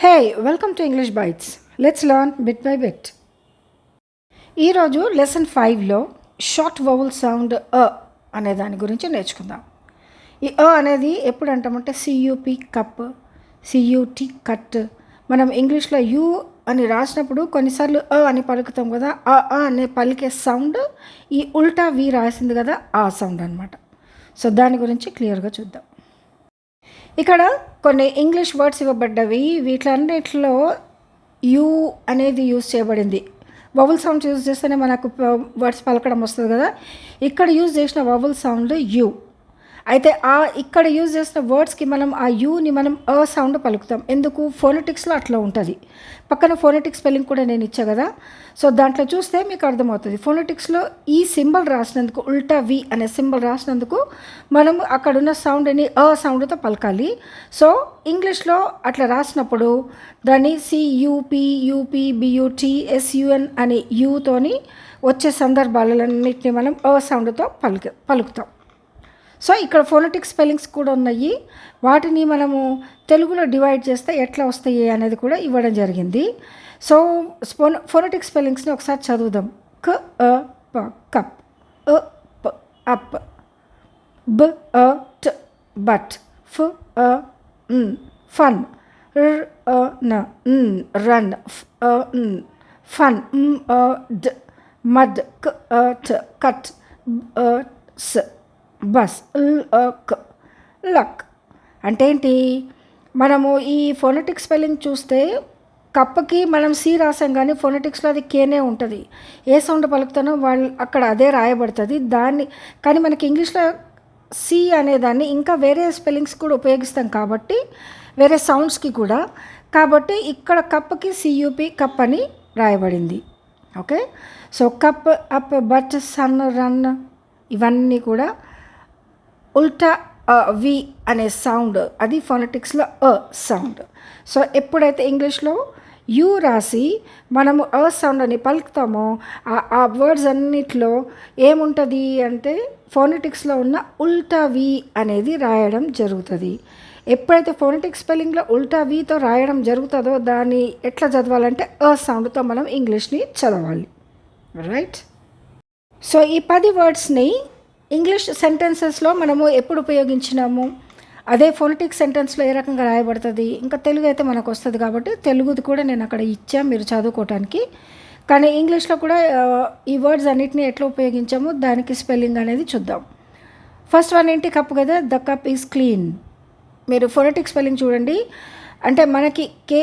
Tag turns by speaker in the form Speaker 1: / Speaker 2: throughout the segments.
Speaker 1: Hey, welcome to English Bites. Let's learn bit by bit. ఈరోజు lesson 5లో short vowel sound అనే దాని గురించి నేర్చుకుందాం. ఈ అనేది ఎప్పుడు అంటామంటే సియుపి కప్, సియుటి కట్. మనం ఇంగ్లీష్లో యు అని రాసినప్పుడు కొన్నిసార్లు అని పలుకుతాం కదా. అనే పలికే సౌండ్ ఈ ఉల్టా వి రాసింది కదా, ఆ సౌండ్ అనమాట. సో దాని గురించి క్లియర్గా చూద్దాం. ఇక్కడ కొన్ని ఇంగ్లీష్ వర్డ్స్ ఇవ్వబడ్డవి. వీటిలన్నిటిలో యూ అనేది యూజ్ చేయబడింది. వవల్ సౌండ్స్ యూజ్ చేస్తేనే మనకు వర్డ్స్ పలకడం వస్తుంది కదా. ఇక్కడ యూజ్ చేసిన వవల్ సౌండ్ యూ. అయితే ఇక్కడ యూజ్ చేసిన వర్డ్స్కి మనం ఆ యూని మనం సౌండ్ పలుకుతాం. ఎందుకు? ఫోనెటిక్స్లో అట్లా ఉంటుంది. పక్కన ఫోనెటిక్ స్పెల్లింగ్ కూడా నేను ఇచ్చా కదా. సో దాంట్లో చూస్తే మీకు అర్థమవుతుంది. ఫోనెటిక్స్లో ఈ సింబల్ రాసినందుకు, ఉల్టా వి అనే సింబల్ రాసినందుకు మనం అక్కడున్న సౌండ్ని సౌండ్తో పలకాలి. సో ఇంగ్లీష్లో అట్లా రాసినప్పుడు దాన్ని సియుపి, యూపి, బియుటి, ఎస్యుఎన్ అనే యూతోని వచ్చే సందర్భాలన్నింటినీ మనం సౌండ్తో పలుకుతాం. సో ఇక్కడ ఫోనెటిక్ స్పెల్లింగ్స్ కూడా ఉన్నాయి. వాటిని మనము తెలుగులో డివైడ్ చేస్తే ఎట్లా వస్తాయి అనేది కూడా ఇవ్వడం జరిగింది. సో ఫోనెటిక్ స్పెల్లింగ్స్ని ఒకసారి చదువుదాం. క ప కప్, ప అప్, బ ట్ బట్, ఫ్ ఫన్, ర్ న రన్, ఫన్, డ్ మడ్, క ట్ కట్, స్ బస్, లక్. అంటే ఏంటి? మనము ఈ ఫోనెటిక్ స్పెల్లింగ్ చూస్తే కప్పకి మనం సి రాసాం, కానీ ఫోనెటిక్స్లో అది కేనే ఉంటుంది. ఏ సౌండ్ పలుకుతానో వాళ్ళు అక్కడ అదే రాయబడుతుంది. దాన్ని కానీ మనకి ఇంగ్లీష్లో సి అనేదాన్ని ఇంకా వేరే స్పెల్లింగ్స్ కూడా ఉపయోగిస్తాం కాబట్టి, వేరే సౌండ్స్కి కూడా. కాబట్టి ఇక్కడ కప్కి సియుపి కప్ అని రాయబడింది. Okay. So cup, up, but, sun, run ఇవన్నీ కూడా ఉల్టా వి అనే సౌండ్, అది ఫోనెటిక్స్లో సౌండ్. సో ఎప్పుడైతే ఇంగ్లీష్లో యూ రాసి మనము సౌండ్ అని పలుకుతామో ఆ వర్డ్స్ అన్నిట్లో ఏముంటుంది అంటే ఫోనెటిక్స్లో ఉన్న ఉల్టా వి అనేది రాయడం జరుగుతుంది. ఎప్పుడైతే ఫోనెటిక్ స్పెల్లింగ్లో ఉల్టా వితో రాయడం జరుగుతుందో దాన్ని ఎట్లా చదవాలంటే సౌండ్తో మనం ఇంగ్లీష్ని చదవాలి. రైట్. సో ఈ 10 వర్డ్స్ని ఇంగ్లీష్ సెంటెన్సెస్లో మనము ఎప్పుడు ఉపయోగించినాము, అదే ఫోనెటిక్ సెంటెన్స్లో ఏ రకంగా రాయబడుతుంది. ఇంకా తెలుగు అయితే మనకు వస్తుంది కాబట్టి తెలుగుది కూడా నేను అక్కడ ఇచ్చాను మీరు చదువుకోవటానికి. కానీ ఇంగ్లీష్లో కూడా ఈ వర్డ్స్ అన్నిటిని ఎట్లా ఉపయోగించామో దానికి స్పెల్లింగ్ అనేది చూద్దాం. ఫస్ట్ వన్ ఏంటి? కప్ కదా. The cup is clean. మీరు ఫోనెటిక్ స్పెల్లింగ్ చూడండి. అంటే మనకి కే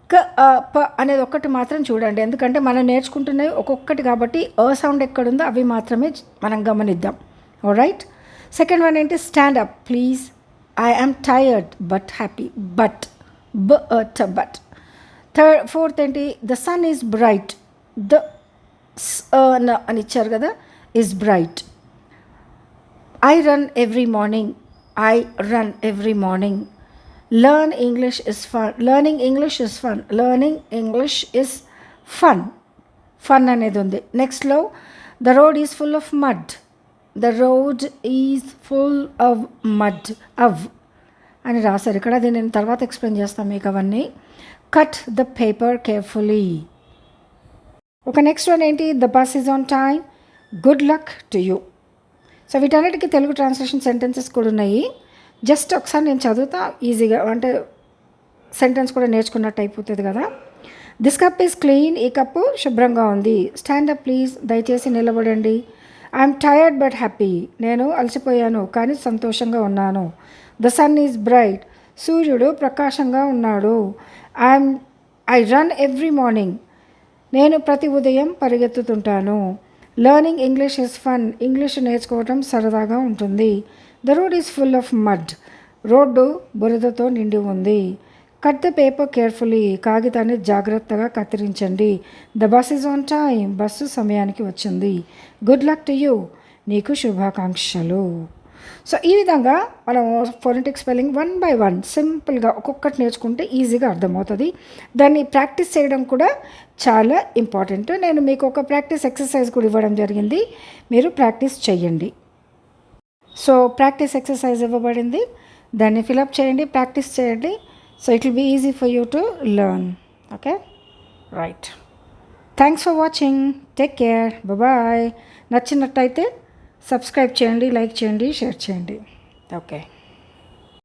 Speaker 1: క ప అనేది ఒక్కటి మాత్రం చూడండి, ఎందుకంటే మనం నేర్చుకుంటున్నవి ఒక్కొక్కటి కాబట్టి సౌండ్ ఎక్కడుందో అవి మాత్రమే మనం గమనిద్దాం. రైట్. సెకండ్ వన్ ఏంటి? Stand up please. I am tired but happy. But, but. Fourth ఏంటి? The sun is bright. The అని ఇచ్చారు కదా, is bright. I run every morning. I run every morning. Learn English is fun. Learning English is fun. Learning English is fun. Fun అనేది ఉంది. నెక్స్ట్లో the road is full of mud. The road is full of mud. అని రాశారు ఇక్కడ. అది నేను తర్వాత explain చేస్తాను మీకు అవన్నీ. Cut the paper carefully. Next one ఏంటి? The bus is on time. Good luck to you. So వీటన్నిటికీ తెలుగు ట్రాన్స్లేషన్ సెంటెన్సెస్ కూడా ఉన్నాయి. జస్ట్ ఒకసారి నేను చదువుతా, ఈజీగా అంటే సెంటెన్స్ కూడా నేర్చుకున్నట్టు అయిపోతుంది కదా. This cup is clean. ఈ కప్పు శుభ్రంగా ఉంది. Stand up please. దయచేసి నిలబడండి. I'm tired but happy. నేను అలసిపోయాను కానీ సంతోషంగా ఉన్నాను. The sun is bright. సూర్యుడు ప్రకాశంగా ఉన్నాడు. I run every morning. నేను ప్రతి ఉదయం పరిగెత్తుతుంటాను. Learning English is fun. English నేర్చుకోవటం సరదాగా ఉంటుంది. The road is full of mud. Road బురదతో నిండి ఉంది. Cut the paper carefully. కాగితాన్ని జాగ్రత్తగా కత్తిరించండి. The bus is on time. Bus సమయానికి వచ్చింది. Good luck to you. నీకు శుభాకాంక్షలు. సో ఈ విధంగా మనం ఫోనెటిక్ స్పెల్లింగ్ 1 by 1 సింపుల్గా ఒక్కొక్కటి నేర్చుకుంటే ఈజీగా అర్థమవుతుంది. దాన్ని ప్రాక్టీస్ చేయడం కూడా చాలా ఇంపార్టెంట్. నేను మీకు ఒక ప్రాక్టీస్ ఎక్సర్సైజ్ కూడా ఇవ్వడం జరిగింది. మీరు ప్రాక్టీస్ చేయండి. సో ప్రాక్టీస్ ఎక్సర్సైజ్ ఇవ్వబడింది, దాన్ని ఫిలప్ చేయండి, ప్రాక్టీస్ చేయండి. So it will be easy for you to learn. Okay, right. Thanks for watching. Take care. Bye. నచ్చినట్టయితే సబ్స్క్రైబ్ చేయండి, లైక్ చేయండి, షేర్ చేయండి. ఓకే.